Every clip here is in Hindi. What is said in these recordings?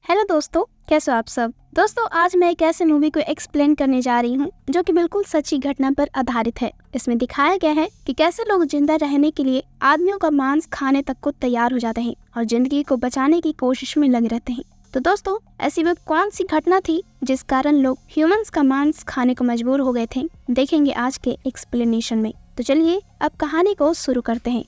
हेलो दोस्तों, कैसे हो आप सब। दोस्तों, आज मैं एक ऐसे मूवी को एक्सप्लेन करने जा रही हूँ जो कि बिल्कुल सच्ची घटना पर आधारित है। इसमें दिखाया गया है कि कैसे लोग जिंदा रहने के लिए आदमियों का मांस खाने तक को तैयार हो जाते हैं और जिंदगी को बचाने की कोशिश में लगे रहते हैं। तो दोस्तों, ऐसी वह कौन सी घटना थी जिस कारण लोग ह्यूमंस का मांस खाने को मजबूर हो गए थे, देखेंगे आज के एक्सप्लेनेशन में। तो चलिए अब कहानी को शुरू करते हैं।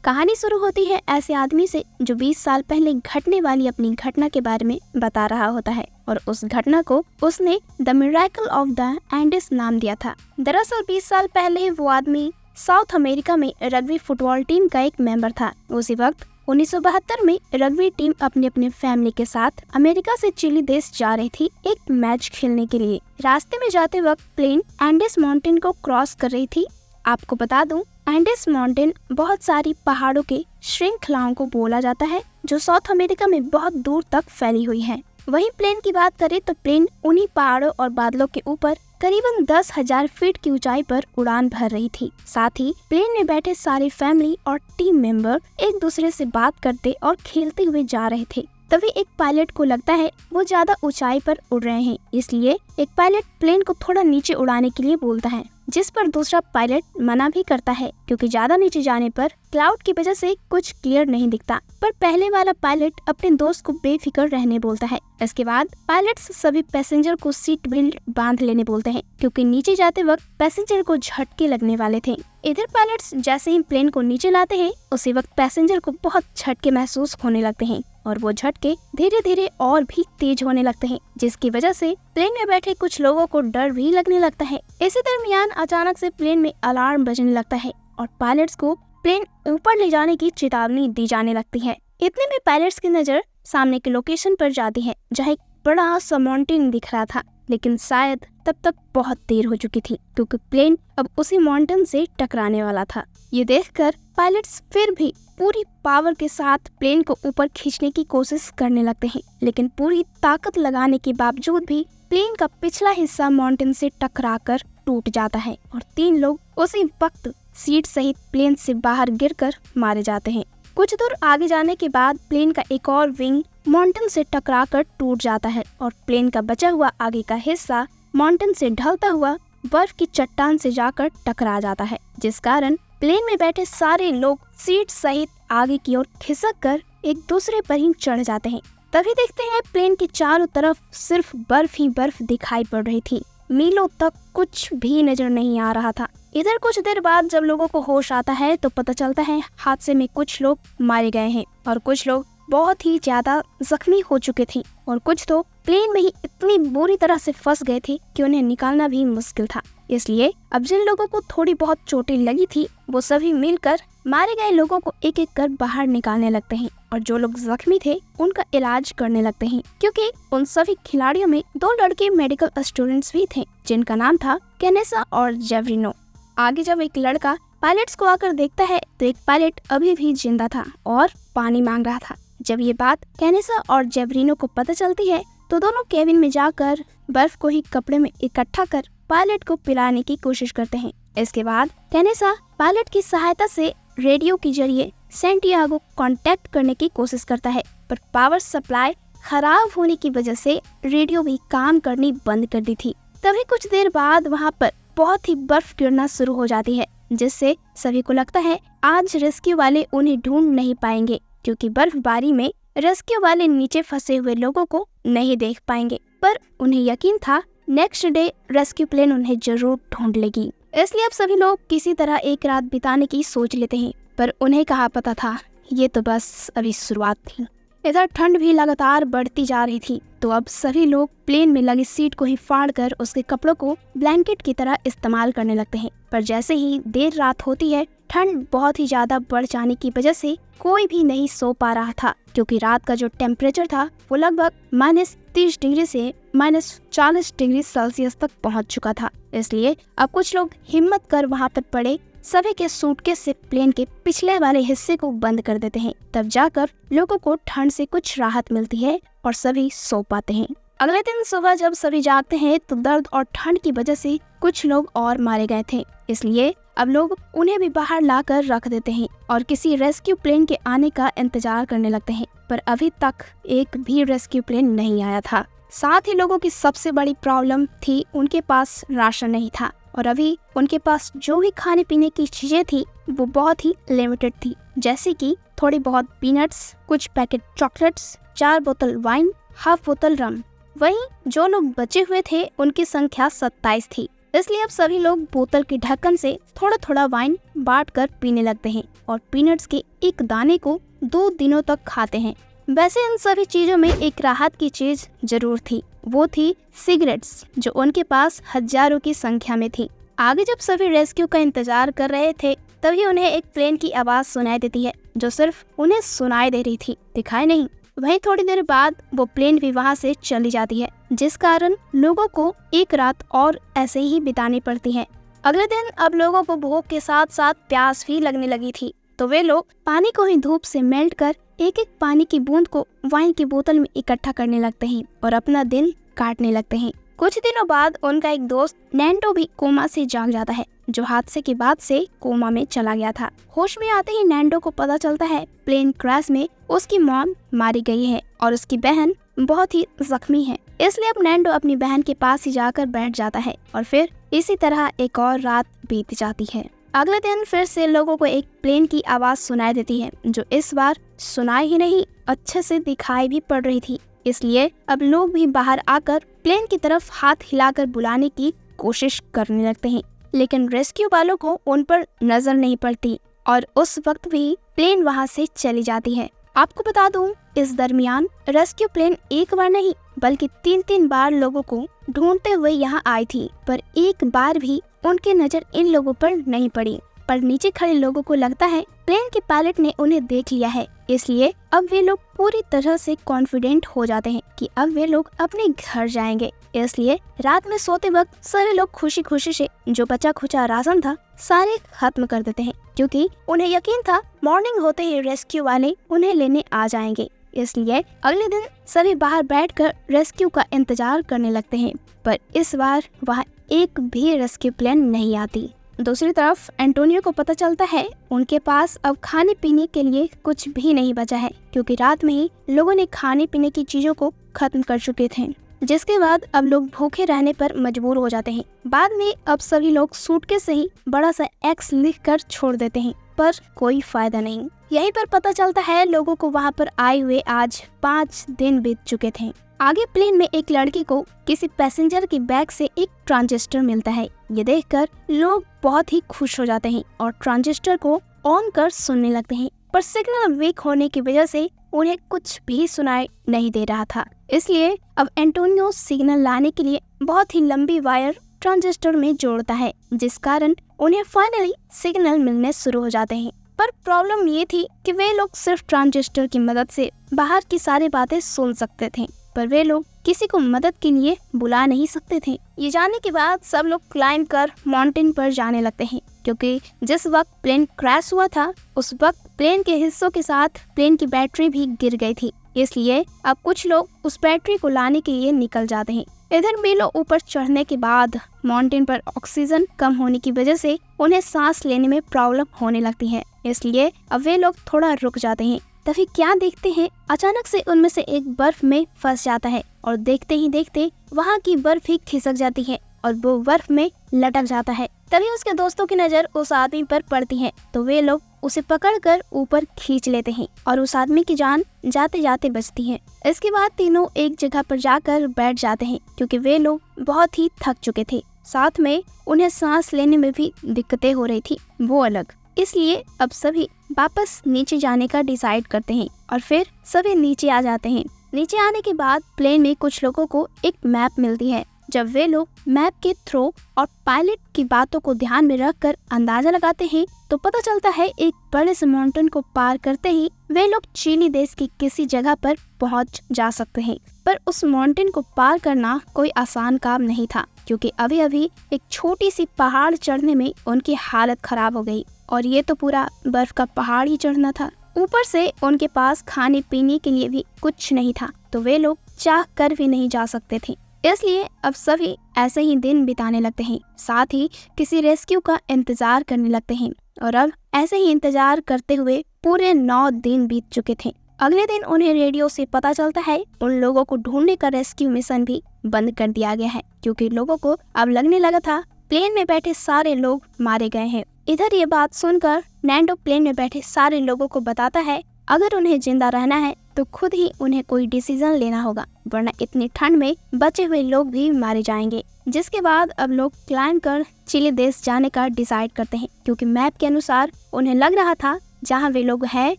कहानी शुरू होती है ऐसे आदमी से जो 20 साल पहले घटने वाली अपनी घटना के बारे में बता रहा होता है और उस घटना को उसने the miracle of the Andes नाम दिया था। दरअसल 20 साल पहले वो आदमी साउथ अमेरिका में रग्बी फुटबॉल टीम का एक मेंबर था। उसी वक्त 1972 में रग्बी टीम अपनी अपनी फैमिली के साथ अमेरिका से चिली देश जा रही थी एक मैच खेलने के लिए। रास्ते में जाते वक्त प्लेन एंडीज माउंटेन को क्रॉस कर रही थी। आपको बता दूं, एंडीज माउंटेन बहुत सारी पहाड़ों के श्रृंखलाओं को बोला जाता है जो साउथ अमेरिका में बहुत दूर तक फैली हुई है। वहीं प्लेन की बात करें तो प्लेन उन्हीं पहाड़ों और बादलों के ऊपर करीबन 10,000 फीट की ऊंचाई पर उड़ान भर रही थी। साथ ही प्लेन में बैठे सारे फैमिली और टीम मेंबर एक दूसरे से बात करते और खेलते हुए जा रहे थे। तभी एक पायलट को लगता है वो ज्यादा ऊंचाई पर उड़ रहे हैं, इसलिए एक पायलट प्लेन को थोड़ा नीचे उड़ाने के लिए बोलता है, जिस पर दूसरा पायलट मना भी करता है क्योंकि ज्यादा नीचे जाने पर क्लाउड की वजह से कुछ क्लियर नहीं दिखता। पर पहले वाला पायलट अपने दोस्त को बेफिक्र रहने बोलता है। इसके बाद पायलट्स सभी पैसेंजर को सीट बेल्ट बांध लेने बोलते हैं क्योंकि नीचे जाते वक्त पैसेंजर को झटके लगने वाले थे। इधर पायलट्स जैसे ही प्लेन को नीचे लाते हैं उसी वक्त पैसेंजर को बहुत झटके महसूस होने लगते हैं और वो झटके धीरे धीरे और भी तेज होने लगते हैं, जिसकी वजह से प्लेन में बैठे कुछ लोगों को डर भी लगने लगता है। इसी दरमियान अचानक से प्लेन में अलार्म बजने लगता है और पायलट्स को प्लेन ऊपर ले जाने की चेतावनी दी जाने लगती है। इतने में पायलट्स की नजर सामने के लोकेशन पर जाती है जहाँ एक बड़ा सा माउंटेन दिख रहा था, लेकिन शायद तब तक बहुत देर हो चुकी थी क्योंकि प्लेन अब उसी माउंटेन से टकराने वाला था। ये देखकर पायलट्स फिर भी पूरी पावर के साथ प्लेन को ऊपर खींचने की कोशिश करने लगते हैं, लेकिन पूरी ताकत लगाने के बावजूद भी प्लेन का पिछला हिस्सा माउंटेन से टकराकर टूट जाता है और 3 लोग उसी वक्त सीट सहित प्लेन से बाहर गिरकर मारे जाते हैं। कुछ दूर आगे जाने के बाद प्लेन का एक और विंग माउंटेन से टकराकर टूट जाता है और प्लेन का बचा हुआ आगे का हिस्सा माउंटेन से ढलता हुआ बर्फ की चट्टान से जाकर टकरा जाता है, जिस कारण प्लेन में बैठे सारे लोग सीट सहित आगे की ओर खिसक कर एक दूसरे पर ही चढ़ जाते हैं। तभी देखते हैं प्लेन के चारों तरफ सिर्फ बर्फ ही बर्फ दिखाई पड़ रही थी। मीलों तक कुछ भी नजर नहीं आ रहा था। इधर कुछ देर बाद जब लोगों को होश आता है तो पता चलता है हादसे में कुछ लोग मारे गए हैं और कुछ लोग बहुत ही ज्यादा जख्मी हो चुके थे और कुछ तो प्लेन में ही इतनी बुरी तरह से फंस गए थे कि उन्हें निकालना भी मुश्किल था। इसलिए अब जिन लोगों को थोड़ी बहुत चोटें लगी थी वो सभी मिलकर मारे गए लोगों को एक एक कर बाहर निकालने लगते हैं और जो लोग जख्मी थे उनका इलाज करने लगते हैं, क्योंकि उन सभी खिलाड़ियों में 2 लड़के मेडिकल स्टूडेंट्स भी थे जिनका नाम था केनेसा और जेवरिनो। आगे जब एक लड़का पायलट्स को आकर देखता है तो एक पायलट अभी भी जिंदा था और पानी मांग रहा था। जब ये बात केनेसा और जेवरिनो को पता चलती है तो दोनों केबिन में जाकर बर्फ को ही कपड़े में इकट्ठा कर पायलट को पिलाने की कोशिश करते हैं। इसके बाद केनेसा पायलट की सहायता से रेडियो के जरिए सैंटियागो कांटेक्ट करने की कोशिश करता है, पर पावर सप्लाई खराब होने की वजह से रेडियो भी काम करनी बंद कर दी थी। तभी कुछ देर बाद वहाँ पर बहुत ही बर्फ गिरना शुरू हो जाती है, जिससे सभी को लगता है आज रेस्क्यू वाले उन्हें ढूंढ नहीं पाएंगे क्योंकि बर्फबारी में रेस्क्यू वाले नीचे फंसे हुए लोगों को नहीं देख पाएंगे। पर उन्हें यकीन था नेक्स्ट डे रेस्क्यू प्लेन उन्हें जरूर ढूंढ लेगी। इसलिए अब सभी लोग किसी तरह एक रात बिताने की सोच लेते हैं, पर उन्हें कहाँ पता था ये तो बस अभी शुरुआत थी। इधर ठंड भी लगातार बढ़ती जा रही थी, तो अब सभी लोग प्लेन में लगी सीट को ही फाड़कर उसके कपड़ों को ब्लैंकेट की तरह इस्तेमाल करने लगते हैं। पर जैसे ही देर रात होती है ठंड बहुत ही ज्यादा बढ़ जाने की वजह से कोई भी नहीं सो पा रहा था, क्योंकि रात का जो टेम्परेचर था वो लगभग -30 डिग्री से -40 डिग्री सेल्सियस तक पहुंच चुका था। इसलिए अब कुछ लोग हिम्मत कर वहां पर पड़े सभी के सूटकेस से प्लेन के पिछले वाले हिस्से को बंद कर देते हैं। तब जाकर लोगों को ठंड से कुछ राहत मिलती है और सभी सो पाते हैं। अगले दिन सुबह जब सभी जागते हैं तो दर्द और ठंड की वजह से कुछ लोग और मारे गए थे, इसलिए अब लोग उन्हें भी बाहर लाकर रख देते हैं और किसी रेस्क्यू प्लेन के आने का इंतजार करने लगते हैं। पर अभी तक एक भी रेस्क्यू प्लेन नहीं आया था। साथ ही लोगों की सबसे बड़ी प्रॉब्लम थी उनके पास राशन नहीं था और अभी उनके पास जो भी खाने पीने की चीजें थी वो बहुत ही लिमिटेड थी, जैसे कि थोड़ी बहुत पीनट्स, कुछ पैकेट चॉकलेट्स, 4 बोतल वाइन, हाफ बोतल रम। वहीं जो लोग बचे हुए थे उनकी संख्या 27 थी। इसलिए अब सभी लोग बोतल के ढक्कन से थोड़ा थोड़ा वाइन बांट कर पीने लगते हैं और पीनट्स के एक दाने को 2 दिनों तक खाते हैं। वैसे इन सभी चीजों में एक राहत की चीज जरूर थी, वो थी सिगरेट्स, जो उनके पास हजारों की संख्या में थी। आगे जब सभी रेस्क्यू का इंतजार कर रहे थे तभी उन्हें एक प्लेन की आवाज सुनाई देती है, जो सिर्फ उन्हें सुनाई दे रही थी, दिखाई नहीं। वहीं थोड़ी देर बाद वो प्लेन भी वहाँ से चली जाती है, जिस कारण लोगों को एक रात और ऐसे ही बितानी पड़ती है। अगले दिन अब लोगों को भूख के साथ साथ प्यास भी लगने लगी थी, तो वे लोग पानी को ही धूप से मेल्ट कर एक एक पानी की बूंद को वाइन की बोतल में इकट्ठा करने लगते हैं और अपना दिन काटने लगते हैं। कुछ दिनों बाद उनका एक दोस्त नैंडो भी कोमा से जाग जाता है, जो हादसे के बाद से कोमा में चला गया था। होश में आते ही नैंडो को पता चलता है प्लेन क्रैश में उसकी मॉम मारी गई है और उसकी बहन बहुत ही जख्मी है। इसलिए अब नैंडो अपनी बहन के पास ही जाकर बैठ जाता है और फिर इसी तरह एक और रात बीत जाती है। अगले दिन फिर से लोगों को एक प्लेन की आवाज सुनाई देती है, जो इस बार सुनाई ही नहीं अच्छे से दिखाई भी पड़ रही थी। इसलिए अब लोग भी बाहर आकर प्लेन की तरफ हाथ हिलाकर बुलाने की कोशिश करने लगते हैं, लेकिन रेस्क्यू वालों को उन पर नजर नहीं पड़ती और उस वक्त भी प्लेन वहां से चली जाती है। आपको बता दूं, इस दरमियान रेस्क्यू प्लेन एक बार नहीं बल्कि 3 बार लोगों को ढूंढते हुए यहाँ आई थी, पर एक बार भी उनकी नजर इन लोगों पर नहीं पड़ी। पर नीचे खड़े लोगों को लगता है प्लेन के पायलट ने उन्हें देख लिया है, इसलिए अब वे लोग पूरी तरह से कॉन्फिडेंट हो जाते हैं कि अब वे लोग अपने घर जाएंगे। इसलिए रात में सोते वक्त सभी लोग खुशी खुशी से जो बचा खुचा राशन था सारे खत्म कर देते हैं, क्योंकि उन्हें यकीन था मॉर्निंग होते ही रेस्क्यू वाले उन्हें लेने आ जाएंगे। इसलिए अगले दिन सभी बाहर बैठकर रेस्क्यू का इंतजार करने लगते हैं, पर इस बार वहाँ एक भी रेस्क्यू प्लेन नहीं आती। दूसरी तरफ एंटोनियो को पता चलता है उनके पास अब खाने पीने के लिए कुछ भी नहीं बचा है, क्योंकि रात में ही लोगों ने खाने पीने की चीजों को खत्म कर चुके थे, जिसके बाद अब लोग भूखे रहने पर मजबूर हो जाते हैं। बाद में अब सभी लोग सूटकेस से ही बड़ा सा एक्स लिखकर छोड़ देते हैं, पर कोई फायदा नहीं। यहीं पर पता चलता है लोगों को वहाँ पर आए हुए आज 5 दिन बीत चुके थे। आगे प्लेन में एक लड़की को किसी पैसेंजर की बैग से एक ट्रांजिस्टर मिलता है। ये देखकर लोग बहुत ही खुश हो जाते हैं और ट्रांजिस्टर को ऑन कर सुनने लगते हैं, पर सिग्नल वीक होने की वजह से उन्हें कुछ भी सुनाई नहीं दे रहा था। इसलिए अब एंटोनियो सिग्नल लाने के लिए बहुत ही लंबी वायर ट्रांजिस्टर में जोड़ता है, जिस कारण उन्हें फाइनली सिग्नल मिलने शुरू हो जाते हैं। पर प्रॉब्लम ये थी कि वे लोग सिर्फ ट्रांजिस्टर की मदद से बाहर की सारी बातें सुन सकते थे, पर वे लोग किसी को मदद के लिए बुला नहीं सकते थे। ये जानने के बाद सब लोग क्लाइंब कर माउंटेन पर जाने लगते हैं, क्योंकि जिस वक्त प्लेन क्रैश हुआ था उस वक्त प्लेन के हिस्सों के साथ प्लेन की बैटरी भी गिर गई थी। इसलिए अब कुछ लोग उस बैटरी को लाने के लिए निकल जाते हैं। इधर मिलो ऊपर चढ़ने के बाद माउंटेन पर ऑक्सीजन कम होने की वजह से उन्हें सांस लेने में प्रॉब्लम होने लगती है, इसलिए अब वे लोग थोड़ा रुक जाते हैं। तभी क्या देखते हैं, अचानक से उनमें से एक बर्फ में फंस जाता है और देखते ही देखते वहाँ की बर्फ ही खिसक जाती है और वो बर्फ में लटक जाता है। तभी उसके दोस्तों की नजर उस आदमी पर पड़ती है, तो वे लोग उसे पकड़कर ऊपर खींच लेते हैं और उस आदमी की जान जाते जाते बचती है। इसके बाद तीनों एक जगह पर जाकर बैठ जाते हैं, क्योंकि वे लोग बहुत ही थक चुके थे, साथ में उन्हें सांस लेने में भी दिक्कतें हो रही थी, वो अलग। इसलिए अब सभी वापस नीचे जाने का डिसाइड करते हैं और फिर सभी नीचे आ जाते हैं। नीचे आने के बाद प्लेन में कुछ लोगों को एक मैप मिलती है। जब वे लोग मैप के थ्रो और पायलट की बातों को ध्यान में रखकर अंदाजा लगाते हैं तो पता चलता है एक बड़े से माउंटेन को पार करते ही वे लोग चिली देश की किसी जगह पर पहुंच जा सकते हैं। पर उस माउंटेन को पार करना कोई आसान काम नहीं था, क्योंकि अभी अभी एक छोटी सी पहाड़ चढ़ने में उनकी हालत खराब हो गई और ये तो पूरा बर्फ का पहाड़ ही चढ़ना था। ऊपर से उनके पास खाने पीने के लिए भी कुछ नहीं था, तो वे लोग चाह कर भी नहीं जा सकते थे। इसलिए अब सभी ऐसे ही दिन बिताने लगते हैं, साथ ही किसी रेस्क्यू का इंतजार करने लगते हैं। और अब ऐसे ही इंतजार करते हुए पूरे 9 दिन बीत चुके थे। अगले दिन उन्हें रेडियो से पता चलता है उन लोगों को ढूंढने का रेस्क्यू मिशन भी बंद कर दिया गया है, क्योंकि लोगों को अब लगने लगा था प्लेन में बैठे सारे लोग मारे गए हैं। इधर ये बात सुनकर नैंडो प्लेन में बैठे सारे लोगों को बताता है अगर उन्हें जिंदा रहना है तो खुद ही उन्हें कोई डिसीजन लेना होगा, वरना इतनी ठंड में बचे हुए लोग भी मारे जाएंगे। जिसके बाद अब लोग क्लाइंब कर चिली देश जाने का डिसाइड करते हैं, क्योंकि मैप के अनुसार उन्हें लग रहा था जहाँ वे लोग हैं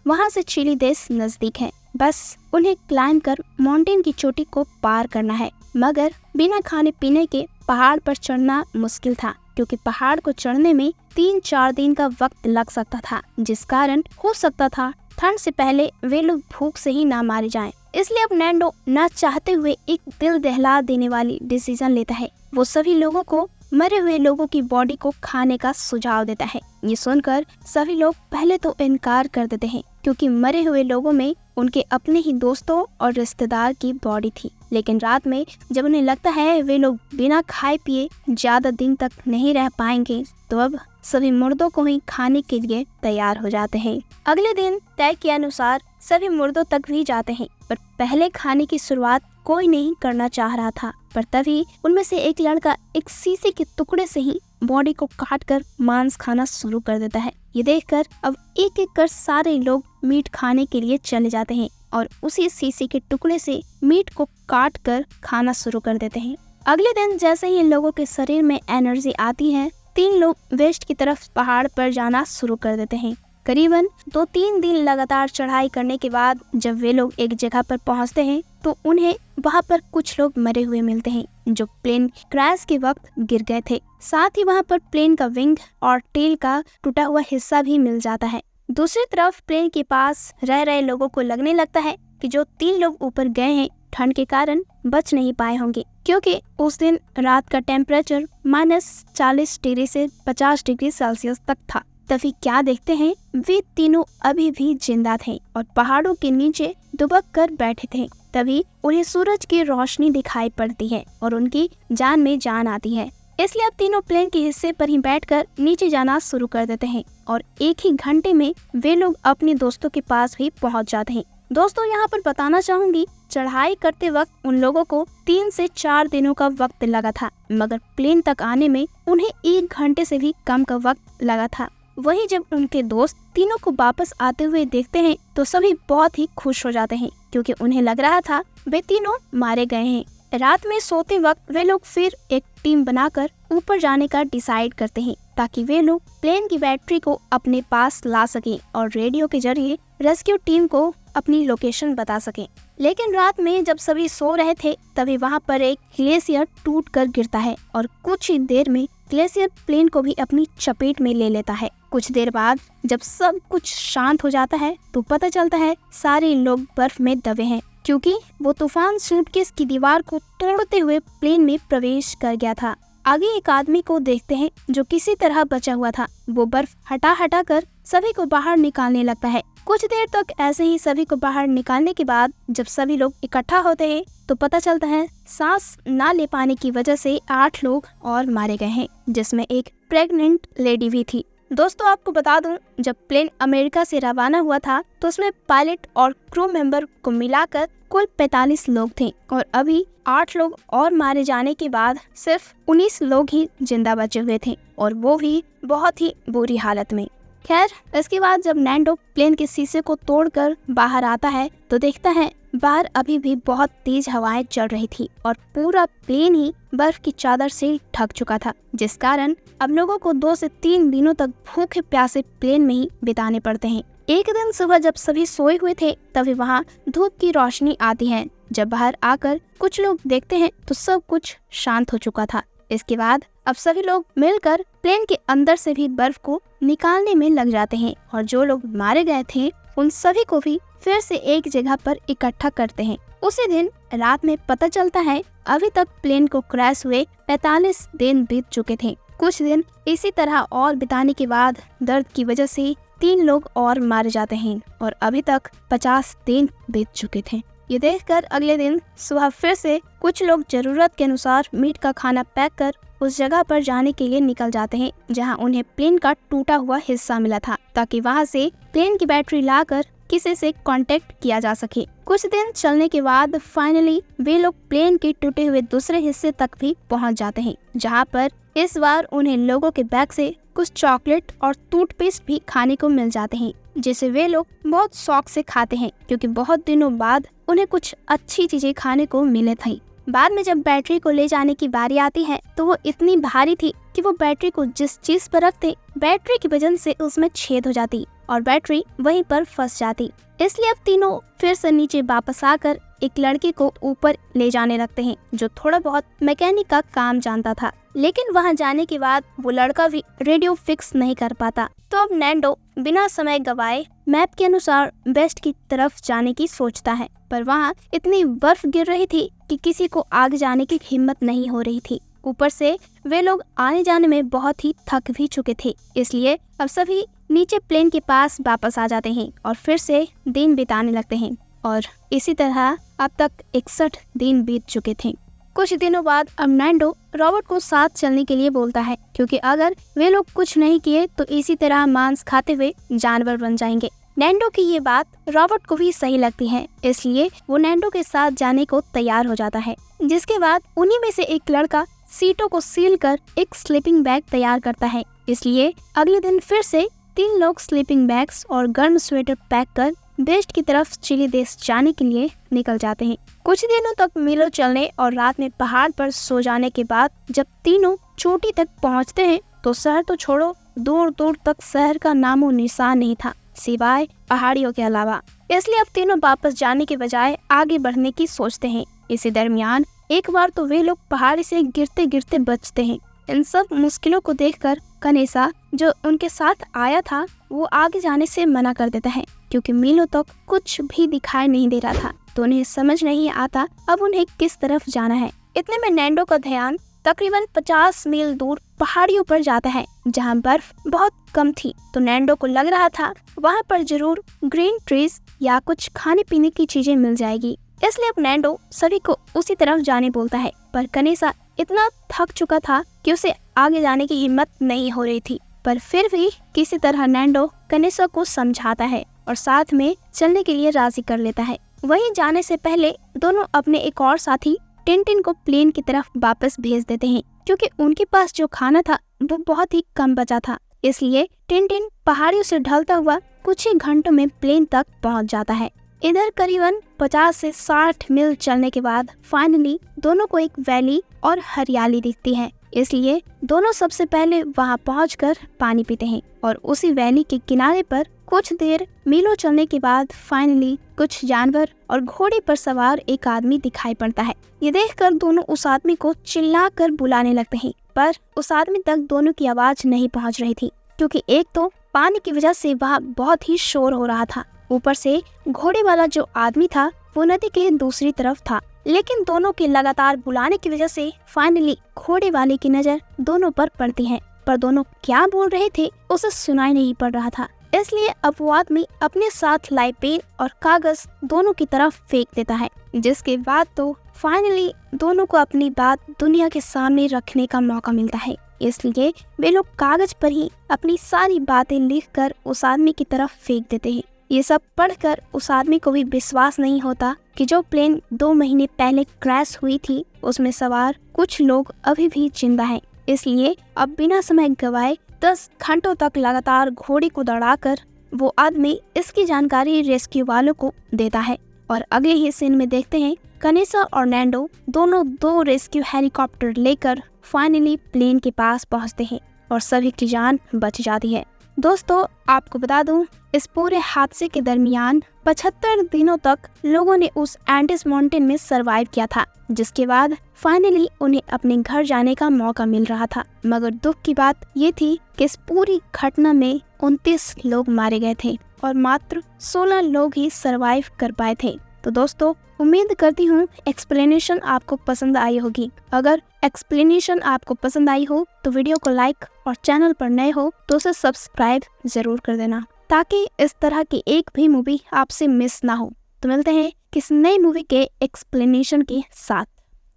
वहाँ से चिली देश नजदीक है। बस उन्हें क्लाइंब कर माउंटेन की चोटी को पार करना है। मगर बिना खाने पीने के पहाड़ पर चढ़ना मुश्किल था, क्योंकि पहाड़ को चढ़ने में 3-4 दिन का वक्त लग सकता था, जिस कारण हो सकता था ठंड से पहले वे लोग भूख से ही ना मारे जाएं। इसलिए अब नैंडो न चाहते हुए एक दिल दहला देने वाली डिसीजन लेता है। वो सभी लोगों को मरे हुए लोगों की बॉडी को खाने का सुझाव देता है। ये सुनकर सभी लोग पहले तो इनकार कर देते हैं, क्योंकि मरे हुए लोगों में उनके अपने ही दोस्तों और रिश्तेदार की बॉडी थी। लेकिन रात में जब उन्हें लगता है वे लोग बिना खाए पिए ज्यादा दिन तक नहीं रह पाएंगे, तो अब सभी मुर्दों को ही खाने के लिए तैयार हो जाते हैं। अगले दिन तय के अनुसार सभी मुर्दों तक भी जाते हैं, पर पहले खाने की शुरुआत कोई नहीं करना चाह रहा था। पर तभी उनमें से एक लड़का एक शीशे के टुकड़े से ही बॉडी को काटकर मांस खाना शुरू कर देता है। ये देखकर अब एक एक कर सारे लोग मीट खाने के लिए चले जाते हैं और उसी शीशे के टुकड़े से मीट को काट कर खाना शुरू कर देते हैं। अगले दिन जैसे ही इन लोगों के शरीर में एनर्जी आती है, 3 लोग वेस्ट की तरफ पहाड़ पर जाना शुरू कर देते हैं। करीबन 2-3 दिन लगातार चढ़ाई करने के बाद जब वे लोग एक जगह पर पहुंचते हैं तो उन्हें वहां पर कुछ लोग मरे हुए मिलते हैं, जो प्लेन क्रैश के वक्त गिर गए थे। साथ ही वहां पर प्लेन का विंग और टेल का टूटा हुआ हिस्सा भी मिल जाता है। दूसरी तरफ प्लेन के पास रह रहे लोगों को लगने लगता है कि जो 3 लोग ऊपर गए हैं ठंड के कारण बच नहीं पाए होंगे, क्योंकि उस दिन रात का टेम्परेचर -40 डिग्री से 50 डिग्री सेल्सियस तक था। तभी क्या देखते हैं, वे तीनों अभी भी जिंदा थे और पहाड़ों के नीचे दुबक कर बैठे थे। तभी उन्हें सूरज की रोशनी दिखाई पड़ती है और उनकी जान में जान आती है। इसलिए अब तीनों प्लेन के हिस्से पर ही बैठकर नीचे जाना शुरू कर देते हैं और एक ही घंटे में वे लोग अपने दोस्तों के पास भी पहुंच जाते हैं। दोस्तों, यहाँ पर बताना चाहूंगी, चढ़ाई करते वक्त उन लोगों को 3 से 4 दिनों का वक्त लगा था, मगर प्लेन तक आने में उन्हें 1 घंटे से भी कम का वक्त लगा था। वहीं जब उनके दोस्त तीनों को वापस आते हुए देखते हैं तो सभी बहुत ही खुश हो जाते हैं, क्योंकि उन्हें लग रहा था वे तीनों मारे गए हैं। रात में सोते वक्त वे लोग फिर एक टीम बनाकर ऊपर जाने का डिसाइड करते हैं, ताकि वे लोग प्लेन की बैटरी को अपने पास ला सकें और रेडियो के जरिए रेस्क्यू टीम को अपनी लोकेशन बता सकें। लेकिन रात में जब सभी सो रहे थे तभी वहां पर एक ग्लेशियर टूट कर गिरता है और कुछ ही देर में ग्लेशियर प्लेन को भी अपनी चपेट में ले लेता है। कुछ देर बाद जब सब कुछ शांत हो जाता है तो पता चलता है सारे लोग बर्फ में दबे हैं, क्योंकि वो तूफान सूटकेस की दीवार को तोड़ते हुए प्लेन में प्रवेश कर गया था। आगे एक आदमी को देखते हैं जो किसी तरह बचा हुआ था। वो बर्फ हटा कर सभी को बाहर निकालने लगता है। कुछ देर तक ऐसे ही सभी को बाहर निकालने के बाद जब सभी लोग इकट्ठा होते हैं तो पता चलता है सांस ना ले पाने की वजह से 8 लोग और मारे गए हैं, जिसमें एक प्रेग्नेंट लेडी भी थी। दोस्तों, आपको बता दूं, जब प्लेन अमेरिका से रवाना हुआ था तो उसमें पायलट और क्रू मेंबर को मिलाकर कुल 45 लोग थे और अभी 8 लोग और मारे जाने के बाद सिर्फ 19 लोग ही जिंदा बचे हुए थे, और वो भी बहुत ही बुरी हालत में। खैर, इसके बाद जब नैंडो प्लेन के शीशे को तोड़कर बाहर आता है तो देखता है बाहर अभी भी बहुत तेज हवाएं चल रही थी और पूरा प्लेन ही बर्फ की चादर से ढक चुका था, जिस कारण अब लोगों को 2 से 3 दिनों तक भूखे प्यासे प्लेन में ही बिताने पड़ते हैं। एक दिन सुबह जब सभी सोए हुए थे तभी वहाँ धूप की रोशनी आती है। जब बाहर आकर कुछ लोग देखते हैं तो सब कुछ शांत हो चुका था। इसके बाद अब सभी लोग मिलकर प्लेन के अंदर से भी बर्फ को निकालने में लग जाते हैं और जो लोग मारे गए थे उन सभी को भी फिर से एक जगह पर इकट्ठा करते हैं। उसी दिन रात में पता चलता है अभी तक प्लेन को क्रैश हुए 45 दिन बीत चुके थे। कुछ दिन इसी तरह और बिताने के बाद दर्द की वजह से 3 लोग और मारे जाते हैं और अभी तक 50 दिन बीत चुके थे। ये देखकर अगले दिन सुबह फिर से कुछ लोग जरूरत के अनुसार मीट का खाना पैक कर उस जगह पर जाने के लिए निकल जाते हैं जहां उन्हें प्लेन का टूटा हुआ हिस्सा मिला था, ताकि वहां से प्लेन की बैटरी लाकर किसी से कांटेक्ट किया जा सके। कुछ दिन चलने के बाद फाइनली वे लोग प्लेन के टूटे हुए दूसरे हिस्से तक भी पहुंच जाते हैं, जहां पर इस बार उन्हें लोगों के बैग से कुछ चॉकलेट और टूथपेस्ट भी खाने को मिल जाते हैं, जिसे वे लोग बहुत शौक से खाते हैं क्योंकि बहुत दिनों बाद उन्हें कुछ अच्छी चीजें खाने को मिले थी। बाद में जब बैटरी को ले जाने की बारी आती है तो वो इतनी भारी थी कि वो बैटरी को जिस चीज पर रखते, बैटरी की वजह से उसमें छेद हो जाती और बैटरी वहीं पर फंस जाती। इसलिए अब तीनों फिर से नीचे वापस आकर एक लड़के को ऊपर ले जाने लगते हैं, जो थोड़ा बहुत मैकेनिक का काम जानता था। लेकिन वहां जाने के बाद वो लड़का भी रेडियो फिक्स नहीं कर पाता। तो अब नैंडो बिना समय गवाए मैप के अनुसार वेस्ट की तरफ जाने की सोचता है, पर वहाँ इतनी बर्फ गिर रही थी कि किसी को आगे जाने की हिम्मत नहीं हो रही थी। ऊपर से वे लोग आने जाने में बहुत ही थक भी चुके थे, इसलिए अब सभी नीचे प्लेन के पास वापस आ जाते हैं और फिर से दिन बिताने लगते हैं। और इसी तरह अब तक 61 दिन बीत चुके थे। कुछ दिनों बाद अब नैंडो रॉबर्ट को साथ चलने के लिए बोलता है, क्योंकि अगर वे लोग कुछ नहीं किए तो इसी तरह मांस खाते हुए जानवर बन जाएंगे। नैंडो की ये बात रॉबर्ट को भी सही लगती है, इसलिए वो नैंडो के साथ जाने को तैयार हो जाता है। जिसके बाद उन्हीं में से एक लड़का सीटों को सील कर एक स्लीपिंग बैग तैयार करता है। इसलिए अगले दिन फिर से 3 लोग स्लीपिंग बैग्स और गर्म स्वेटर पैक कर वेस्ट की तरफ चिली देश जाने के लिए निकल जाते हैं। कुछ दिनों तक मीलों चलने और रात में पहाड़ पर सो जाने के बाद जब तीनों चोटी तक पहुंचते हैं तो शहर तो छोड़ो, दूर दूर तक शहर का नामो निशान नहीं था, सिवाय पहाड़ियों के अलावा। इसलिए अब तीनों वापस जाने के बजाय आगे बढ़ने की सोचते हैं। इसी दरमियान एक बार तो वे लोग पहाड़ी से गिरते गिरते बचते हैं। इन सब मुश्किलों को देखकर कनेसा, जो उनके साथ आया था, वो आगे जाने से मना कर देता है, क्योंकि मीलों तक कुछ भी दिखाई नहीं दे रहा था। तो उन्हें समझ नहीं आता अब उन्हें किस तरफ जाना है। इतने में नैंडो का ध्यान तकरीबन 50 मील दूर पहाड़ियों पर जाता है, जहां बर्फ बहुत कम थी। तो नैंडो को लग रहा था वहां पर जरूर ग्रीन ट्रीज या कुछ खाने पीने की चीजें मिल जाएगी। इसलिए अब नैंडो सभी को उसी तरफ जाने बोलता है, पर कनेसा इतना थक चुका था कि उसे आगे जाने की हिम्मत नहीं हो रही थी। पर फिर भी किसी तरह नैंडो कनेसा को समझाता है और साथ में चलने के लिए राजी कर लेता है। वहीं जाने से पहले दोनों अपने एक और साथी टिनटिन को प्लेन की तरफ वापस भेज देते हैं, क्योंकि उनके पास जो खाना था वो बहुत ही कम बचा था। इसलिए टिनटिन पहाड़ियों से ढलता हुआ कुछ ही घंटों में प्लेन तक पहुंच जाता है। इधर करीबन 50 से 60 मील चलने के बाद फाइनली दोनों को एक वैली और हरियाली दिखती है। इसलिए दोनों सबसे पहले वहां पहुंचकर पानी पीते हैं और उसी वैली के किनारे पर कुछ देर मीलों चलने के बाद फाइनली कुछ जानवर और घोड़े पर सवार एक आदमी दिखाई पड़ता है। ये देखकर दोनों उस आदमी को चिल्लाकर बुलाने लगते हैं, पर उस आदमी तक दोनों की आवाज नहीं पहुंच रही थी, क्योंकि एक तो पानी की वजह से वहाँ बहुत ही शोर हो रहा था, ऊपर से घोड़े वाला जो आदमी था वो नदी के दूसरी तरफ था। लेकिन दोनों के लगातार बुलाने की वजह से फाइनली घोड़े वाले की नजर दोनों पर पड़ती है, पर दोनों क्या बोल रहे थे उसे सुनाई नहीं पड़ रहा था। इसलिए अब वो आदमी अपने साथ लाए पेन और कागज दोनों की तरफ फेंक देता है, जिसके बाद तो फाइनली दोनों को अपनी बात दुनिया के सामने रखने का मौका मिलता है। इसलिए वे लोग कागज पर ही अपनी सारी बातें लिखकर उस आदमी की तरफ फेंक देते हैं। ये सब पढ़कर उस आदमी को भी विश्वास नहीं होता कि जो प्लेन 2 महीने पहले क्रैश हुई थी उसमें सवार कुछ लोग अभी भी जिंदा हैं। इसलिए अब बिना समय गवाए 10 घंटों तक लगातार घोड़े को दौड़ाकर वो आदमी इसकी जानकारी रेस्क्यू वालों को देता है। और अगले ही सीन में देखते हैं कनेसा और नैंडो दोनों 2 रेस्क्यू हेलीकॉप्टर लेकर फाइनली प्लेन के पास पहुंचते हैं और सभी की जान बच जाती है। दोस्तों, आपको बता दूं, इस पूरे हादसे के दरमियान 75 दिनों तक लोगों ने उस एंडेस माउंटेन में सरवाइव किया था, जिसके बाद फाइनली उन्हें अपने घर जाने का मौका मिल रहा था। मगर दुख की बात ये थी कि इस पूरी घटना में 29 लोग मारे गए थे और मात्र 16 लोग ही सरवाइव कर पाए थे। तो दोस्तों, उम्मीद करती हूँ एक्सप्लेनेशन आपको पसंद आई होगी। अगर एक्सप्लेनेशन आपको पसंद आई हो तो वीडियो को लाइक और चैनल पर नए हो तो उसे सब्सक्राइब जरूर कर देना, ताकि इस तरह की एक भी मूवी आपसे मिस ना हो। तो मिलते हैं किसी नई मूवी के एक्सप्लेनेशन के साथ।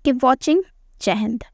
Keep watching. जय हिंद।